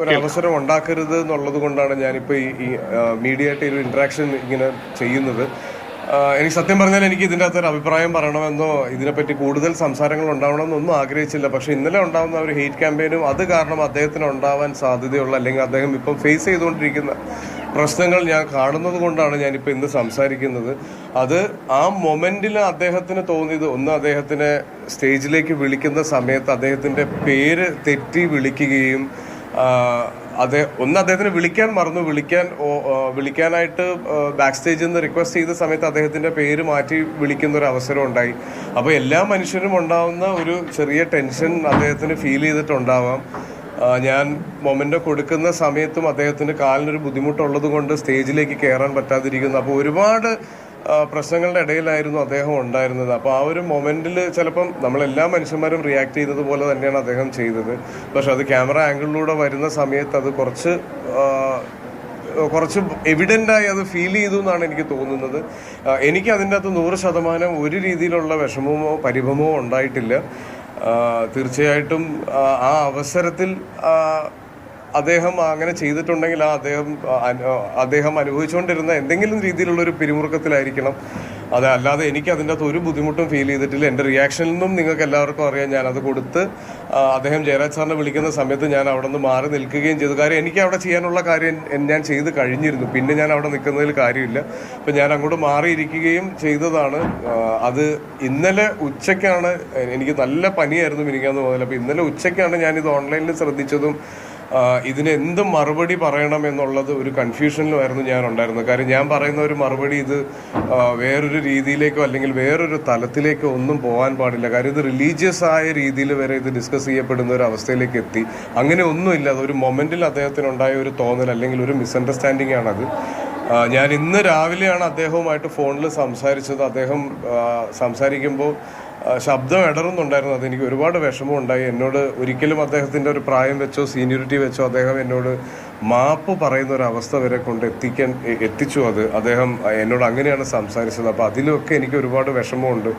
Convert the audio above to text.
ഒരു അവസരം ഉണ്ടാക്കരുത് എന്നുള്ളത് കൊണ്ടാണ് ഞാനിപ്പോൾ ഈ മീഡിയ ആയിട്ട് ഒരു ഇന്ററാക്ഷൻ ഇങ്ങനെ ചെയ്യുന്നത്. എനിക്ക് സത്യം പറഞ്ഞാൽ എനിക്ക് ഇതിൻ്റെ അകത്തൊരു അഭിപ്രായം പറയണമെന്നോ ഇതിനെപ്പറ്റി കൂടുതൽ സംസാരങ്ങൾ ഉണ്ടാവണമെന്നോ ഒന്നും ആഗ്രഹിച്ചില്ല. പക്ഷെ ഇന്നലെ ഉണ്ടാകുന്ന ഒരു ഹെയ്റ്റ് ക്യാമ്പയിനും അത് കാരണം അദ്ദേഹത്തിന് ഉണ്ടാവാൻ സാധ്യതയുള്ള അല്ലെങ്കിൽ അദ്ദേഹം ഇപ്പം ഫേസ് ചെയ്തുകൊണ്ടിരിക്കുന്ന പ്രശ്നങ്ങൾ ഞാൻ കാണുന്നത് കൊണ്ടാണ് ഞാനിപ്പോൾ ഇന്ന് സംസാരിക്കുന്നത്. അത് ആ മൊമെന്റിൽ അദ്ദേഹത്തിന് തോന്നിയത് ഒന്ന്, അദ്ദേഹത്തിനെ സ്റ്റേജിലേക്ക് വിളിക്കുന്ന സമയത്ത് അദ്ദേഹത്തിൻ്റെ പേര് തെറ്റി വിളിക്കുകയും അദ്ദേഹത്തിന് വിളിക്കാൻ മറന്നു, വിളിക്കാനായിട്ട് ബാക്ക് സ്റ്റേജിൽ നിന്ന് റിക്വസ്റ്റ് ചെയ്ത സമയത്ത് അദ്ദേഹത്തിന്റെ പേര് മാറ്റി വിളിക്കുന്ന ഒരു അവസരം ഉണ്ടായി. അപ്പോൾ എല്ലാ മനുഷ്യരും ഉണ്ടാവുന്ന ഒരു ചെറിയ ടെൻഷൻ അദ്ദേഹത്തിന് ഫീൽ ചെയ്തിട്ടുണ്ടാവാം. ഞാൻ മൊമെന്റ് കൊടുക്കുന്ന സമയത്തും അദ്ദേഹത്തിന് കാലിനൊരു ബുദ്ധിമുട്ടുള്ളത് കൊണ്ട് സ്റ്റേജിലേക്ക് കയറാൻ പറ്റാതിരിക്കുന്നു. അപ്പോൾ ഒരുപാട് പ്രശ്നങ്ങളുടെ ഇടയിലായിരുന്നു അദ്ദേഹം ഉണ്ടായിരുന്നത്. അപ്പോൾ ആ ഒരു മൊമെന്റിൽ ചിലപ്പം നമ്മളെല്ലാ മനുഷ്യന്മാരും റിയാക്ട് ചെയ്യുന്നത് പോലെ തന്നെയാണ് അദ്ദേഹം ചെയ്തത്. പക്ഷെ അത് ക്യാമറ ആംഗിളിലൂടെ വരുന്ന സമയത്ത് അത് കുറച്ച് എവിഡൻ്റായി അത് ഫീൽ ചെയ്തു എന്നാണ് എനിക്ക് തോന്നുന്നത്. എനിക്ക് അതിൻ്റെ അകത്ത് 100% ഒരു രീതിയിലുള്ള വിഷമമോ പരിഭവമോ ഉണ്ടായിട്ടില്ല. തീർച്ചയായിട്ടും ആ അവസരത്തിൽ അദ്ദേഹം അങ്ങനെ ചെയ്തിട്ടുണ്ടെങ്കിൽ അദ്ദേഹം അനുഭവിച്ചുകൊണ്ടിരുന്ന എന്തെങ്കിലും രീതിയിലുള്ള ഒരു പിരിമുറുക്കത്തിലായിരിക്കണം. അല്ലാതെ എനിക്ക് അതിൻ്റെ അകത്ത് ഒരു ബുദ്ധിമുട്ടും ഫീൽ ചെയ്തിട്ടില്ല. എൻ്റെ റിയാക്ഷനിൽ നിന്നും നിങ്ങൾക്ക് എല്ലാവർക്കും അറിയാം. ഞാനത് കൊടുത്ത് അദ്ദേഹം ജയരാജ് സാറിനെ വിളിക്കുന്ന സമയത്ത് ഞാൻ അവിടെ നിന്ന് മാറി നിൽക്കുകയും ചെയ്തു. കാര്യം എനിക്ക് അവിടെ ചെയ്യാനുള്ള കാര്യം ഞാൻ ചെയ്ത് കഴിഞ്ഞിരുന്നു. പിന്നെ ഞാൻ അവിടെ നിൽക്കുന്നതിൽ കാര്യമില്ല. അപ്പം ഞാൻ അങ്ങോട്ട് മാറിയിരിക്കുകയും ചെയ്തതാണ്. അത് ഇന്നലെ ഉച്ചയ്ക്കാണ്, എനിക്ക് നല്ല പനിയായിരുന്നു മിനിങ്ങാന്ന് മുതൽ. അപ്പോൾ ഇന്നലെ ഉച്ചയ്ക്കാണ് ഞാനിത് ഓൺലൈനിൽ ശ്രദ്ധിച്ചതും ഇതിന് എന്ത് മറുപടി പറയണം എന്നുള്ളത് ഒരു കൺഫ്യൂഷനിലുമായിരുന്നു ഞാൻ ഉണ്ടായിരുന്നത്. കാര്യം ഞാൻ പറയുന്ന ഒരു മറുപടി ഇത് വേറൊരു രീതിയിലേക്കോ അല്ലെങ്കിൽ വേറൊരു തലത്തിലേക്കോ ഒന്നും പോകാൻ പാടില്ല. കാര്യം ഇത് റിലീജിയസ് ആയ രീതിയിൽ വരെ ഇത് ഡിസ്കസ് ചെയ്യപ്പെടുന്ന ഒരു അവസ്ഥയിലേക്ക് എത്തി. അങ്ങനെ ഒന്നുമില്ല. അതൊരു മൊമെന്റിൽ അദ്ദേഹത്തിനുണ്ടായ ഒരു തോന്നൽ അല്ലെങ്കിൽ ഒരു മിസ്അണ്ടർസ്റ്റാൻഡിംഗ് ആണത്. ഞാൻ ഇന്ന് രാവിലെയാണ് അദ്ദേഹവുമായിട്ട് ഫോണിൽ സംസാരിച്ചത്. അദ്ദേഹം സംസാരിക്കുമ്പോൾ ശബ്ദം ഇടറുന്നുണ്ടായിരുന്നു. അതെനിക്ക് ഒരുപാട് വിഷമം ഉണ്ടായി. എന്നോട് ഒരിക്കലും അദ്ദേഹത്തിൻ്റെ ഒരു പ്രായം വെച്ചോ സീനിയോറിറ്റി വെച്ചോ അദ്ദേഹം എന്നോട് മാപ്പ് പറയുന്ന ഒരു അവസ്ഥ വരെ കൊണ്ട് എത്തിച്ചു. അദ്ദേഹം എന്നോട് അങ്ങനെയാണ് സംസാരിച്ചത്. അപ്പോൾ അതിലൊക്കെ എനിക്ക് ഒരുപാട് വിഷമമുണ്ട്.